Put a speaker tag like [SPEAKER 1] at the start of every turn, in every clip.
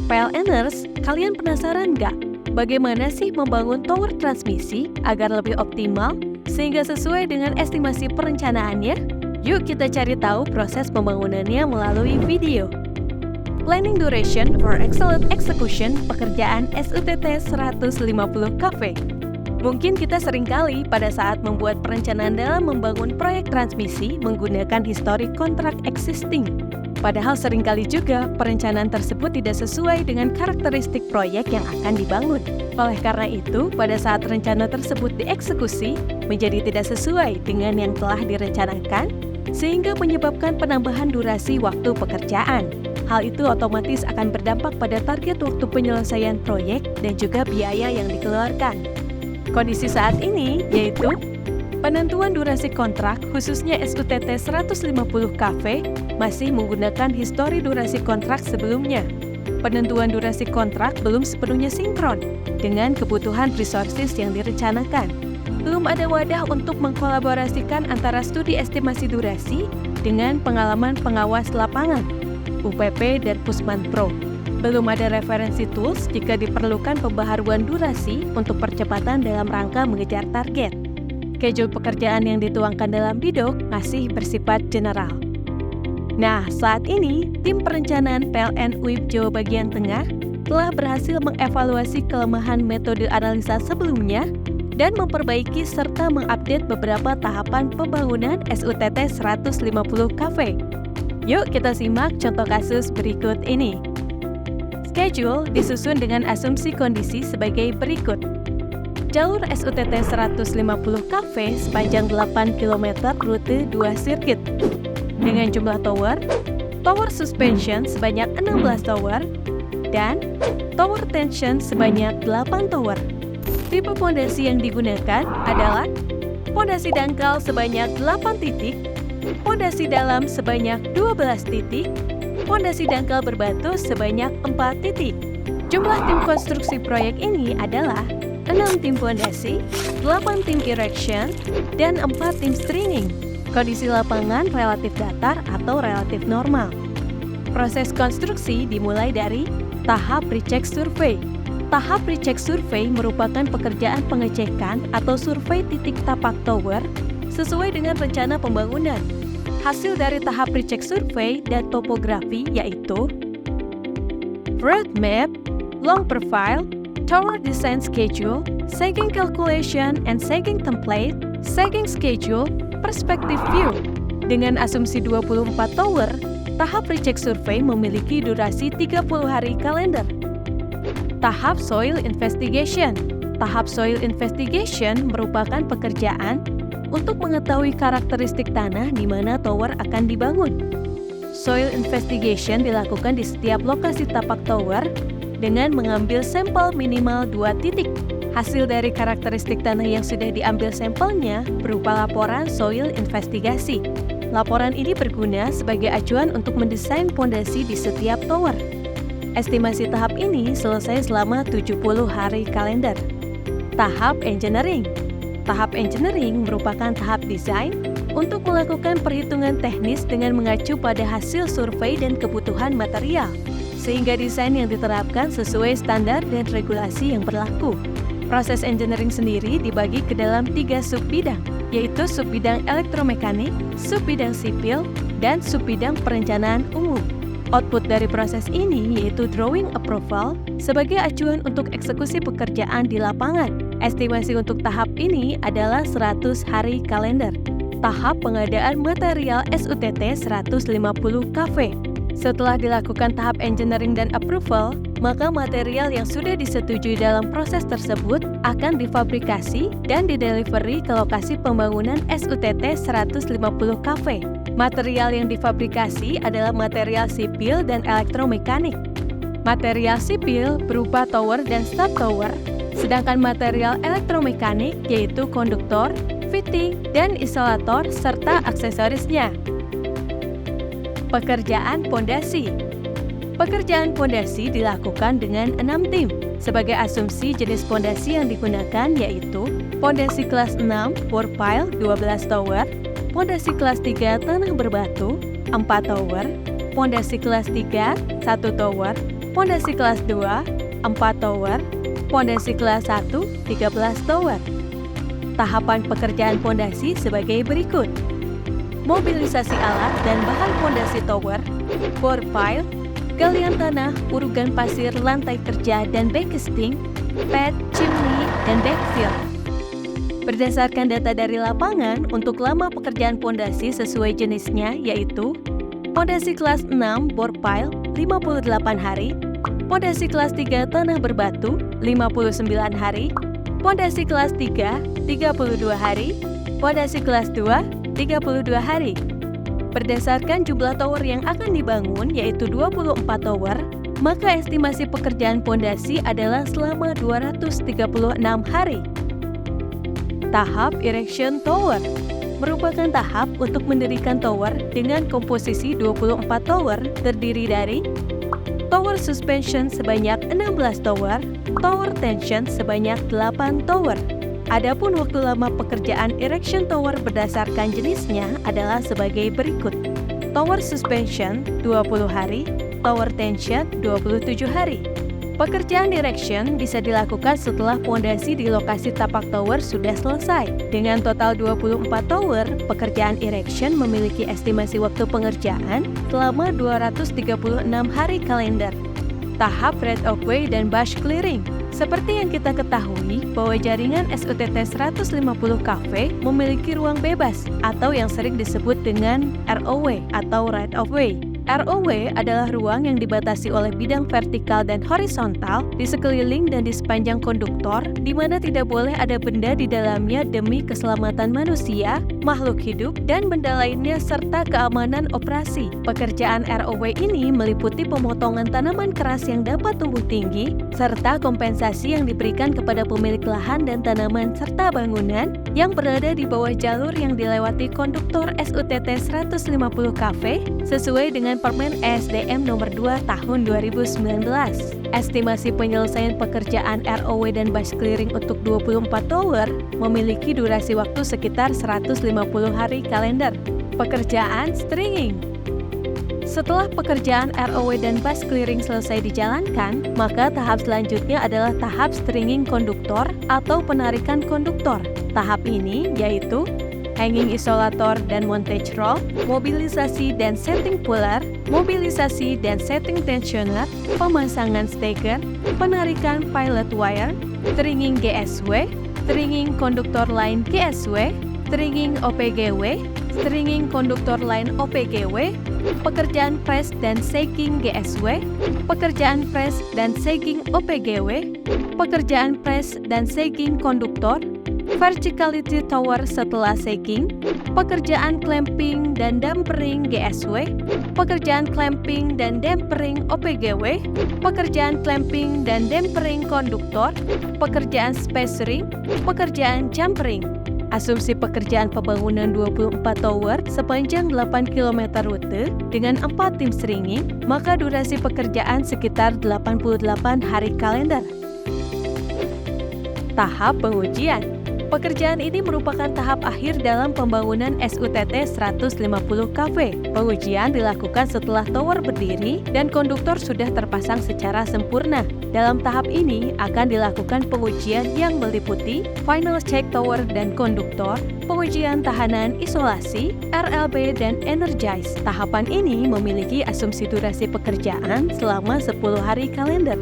[SPEAKER 1] PLNers, kalian penasaran nggak? Bagaimana sih membangun tower transmisi agar lebih optimal sehingga sesuai dengan estimasi perencanaannya? Yuk kita cari tahu proses pembangunannya melalui video. Planning Duration for Excellent Execution pekerjaan SUTT 150 KV. Mungkin kita seringkali pada saat membuat perencanaan dalam membangun proyek transmisi menggunakan historik kontrak existing. Padahal seringkali juga perencanaan tersebut tidak sesuai dengan karakteristik proyek yang akan dibangun. Oleh karena itu, pada saat rencana tersebut dieksekusi, menjadi tidak sesuai dengan yang telah direncanakan, sehingga menyebabkan penambahan durasi waktu pekerjaan. Hal itu otomatis akan berdampak pada target waktu penyelesaian proyek dan juga biaya yang dikeluarkan. Kondisi saat ini yaitu penentuan durasi kontrak khususnya SUTT 150 KV masih menggunakan histori durasi kontrak sebelumnya. Penentuan durasi kontrak belum sepenuhnya sinkron dengan kebutuhan resources yang direncanakan. Belum ada wadah untuk mengkolaborasikan antara studi estimasi durasi dengan pengalaman pengawas lapangan, UPP dan Pusman Pro. Belum ada referensi tools jika diperlukan pembaharuan durasi untuk percepatan dalam rangka mengejar target. Schedule pekerjaan yang dituangkan dalam bidok masih bersifat general. Nah, saat ini, tim perencanaan PLN UIP Jawa Bagian Tengah telah berhasil mengevaluasi kelemahan metode analisa sebelumnya dan memperbaiki serta mengupdate beberapa tahapan pembangunan SUTT 150 KV. Yuk kita simak contoh kasus berikut ini. Schedule disusun dengan asumsi kondisi sebagai berikut. Jalur SUTT 150 KV sepanjang 8 km rute 2 sirkuit. Dengan jumlah tower suspension sebanyak 16 tower, dan tower tension sebanyak 8 tower. Tipe fondasi yang digunakan adalah fondasi dangkal sebanyak 8 titik, fondasi dalam sebanyak 12 titik, fondasi dangkal berbatu sebanyak 4 titik. Jumlah tim konstruksi proyek ini adalah 6 tim fondasi, 8 tim erection, dan 4 tim stringing. Kondisi lapangan relatif datar atau relatif normal. Proses konstruksi dimulai dari tahap pre-check survey. Tahap pre-check survey merupakan pekerjaan pengecekan atau survei titik tapak tower sesuai dengan rencana pembangunan. Hasil dari tahap pre-check survey dan topografi yaitu road map, long profile, tower design schedule, sagging calculation and sagging template, sagging schedule, perspective view. Dengan asumsi 24 tower, tahap pre-check survey memiliki durasi 30 hari kalender. Tahap soil investigation. Tahap soil investigation merupakan pekerjaan untuk mengetahui karakteristik tanah di mana tower akan dibangun. Soil investigation dilakukan di setiap lokasi tapak tower dengan mengambil sampel minimal 2 titik. Hasil dari karakteristik tanah yang sudah diambil sampelnya berupa laporan soil investigasi. Laporan ini berguna sebagai acuan untuk mendesain fondasi di setiap tower. Estimasi tahap ini selesai selama 70 hari kalender. Tahap engineering. Tahap engineering merupakan tahap desain untuk melakukan perhitungan teknis dengan mengacu pada hasil survei dan kebutuhan material, sehingga desain yang diterapkan sesuai standar dan regulasi yang berlaku. Proses engineering sendiri dibagi ke dalam 3 subbidang, yaitu subbidang elektromekanik, subbidang sipil, dan subbidang perencanaan umum. Output dari proses ini yaitu drawing approval sebagai acuan untuk eksekusi pekerjaan di lapangan. Estimasi untuk tahap ini adalah 100 hari kalender. Tahap pengadaan material SUTT 150 KV. Setelah dilakukan tahap engineering dan approval, maka material yang sudah disetujui dalam proses tersebut akan difabrikasi dan didelivery ke lokasi pembangunan SUTT 150 KV. Material yang difabrikasi adalah material sipil dan elektromekanik. Material sipil berupa tower dan stud tower, sedangkan material elektromekanik yaitu konduktor, fitting, dan isolator serta aksesorisnya. Pekerjaan pondasi. Pekerjaan pondasi dilakukan dengan 6 tim. Sebagai asumsi jenis pondasi yang digunakan yaitu pondasi kelas 6 pour pile 12 tower, pondasi kelas 3 tanah berbatu 4 tower, pondasi kelas 3 1 tower, Pondasi kelas 2, 4 tower. Pondasi kelas 1, 13 tower. Tahapan pekerjaan pondasi sebagai berikut. Mobilisasi alat dan bahan pondasi tower, bor pile, galian tanah, urugan pasir, lantai kerja dan backcasting, pad, chimney, dan backfill. Berdasarkan data dari lapangan, untuk lama pekerjaan pondasi sesuai jenisnya yaitu pondasi kelas 6 bor pile 58 hari, pondasi kelas 3 tanah berbatu 59 hari, pondasi kelas 3 32 hari, pondasi kelas 2 32 hari. Berdasarkan jumlah tower yang akan dibangun yaitu 24 tower, maka estimasi pekerjaan pondasi adalah selama 236 hari. Tahap erection tower merupakan tahap untuk mendirikan tower dengan komposisi 24 tower terdiri dari tower suspension sebanyak 16 tower, tower tension sebanyak 8 tower. Adapun waktu lama pekerjaan erection tower berdasarkan jenisnya adalah sebagai berikut. Tower suspension 20 hari, tower tension 27 hari. Pekerjaan erection bisa dilakukan setelah pondasi di lokasi tapak tower sudah selesai. Dengan total 24 tower, pekerjaan erection memiliki estimasi waktu pengerjaan selama 236 hari kalender. Tahap right of way dan bush clearing. Seperti yang kita ketahui bahwa jaringan SUTT 150 kV memiliki ruang bebas atau yang sering disebut dengan ROW atau right of way. ROW adalah ruang yang dibatasi oleh bidang vertikal dan horizontal di sekeliling dan di sepanjang konduktor, di mana tidak boleh ada benda di dalamnya demi keselamatan manusia, makhluk hidup, dan benda lainnya serta keamanan operasi. Pekerjaan ROW ini meliputi pemotongan tanaman keras yang dapat tumbuh tinggi, serta kompensasi yang diberikan kepada pemilik lahan dan tanaman serta bangunan yang berada di bawah jalur yang dilewati konduktor SUTT 150 kV sesuai dengan Permen ESDM nomor 2 tahun 2019. Estimasi penyelesaian pekerjaan ROW dan bush clearing untuk 24 tower memiliki durasi waktu sekitar 150 hari kalender. Pekerjaan stringing. Setelah pekerjaan ROW dan bush clearing selesai dijalankan, maka tahap selanjutnya adalah tahap stringing konduktor atau penarikan konduktor. Tahap ini yaitu hanging isolator dan montage roll, mobilisasi dan setting puller, mobilisasi dan setting tensioner, pemasangan steger, penarikan pilot wire, stringing GSW, stringing konduktor line GSW, stringing OPGW, stringing konduktor line OPGW, pekerjaan press dan sagging GSW, pekerjaan press dan sagging OPGW, pekerjaan press dan sagging konduktor, verticality tower setelah sagging, pekerjaan clamping dan dampering GSW, pekerjaan clamping dan dampering OPGW, pekerjaan clamping dan dampering konduktor, pekerjaan spacering, pekerjaan jumpering. Asumsi pekerjaan pembangunan 24 tower sepanjang 8 km rute dengan 4 tim stringing, maka durasi pekerjaan sekitar 88 hari kalender. Tahap pengujian. Pekerjaan ini merupakan tahap akhir dalam pembangunan SUTT 150 kV. Pengujian dilakukan setelah tower berdiri dan konduktor sudah terpasang secara sempurna. Dalam tahap ini akan dilakukan pengujian yang meliputi final check tower dan konduktor, pengujian tahanan isolasi, RLB, dan energize. Tahapan ini memiliki asumsi durasi pekerjaan selama 10 hari kalender.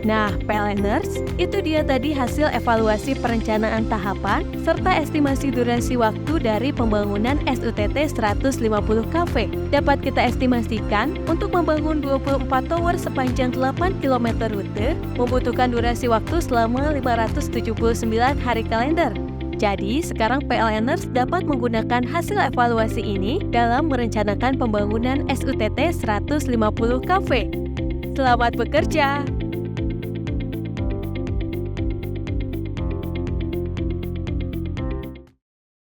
[SPEAKER 1] Nah, PLNers, itu dia tadi hasil evaluasi perencanaan tahapan serta estimasi durasi waktu dari pembangunan SUTT 150 kV. Dapat kita estimasikan untuk membangun 24 tower sepanjang 8 km rute membutuhkan durasi waktu selama 579 hari kalender. Jadi, sekarang PLNers dapat menggunakan hasil evaluasi ini dalam merencanakan pembangunan SUTT 150 kV. Selamat bekerja!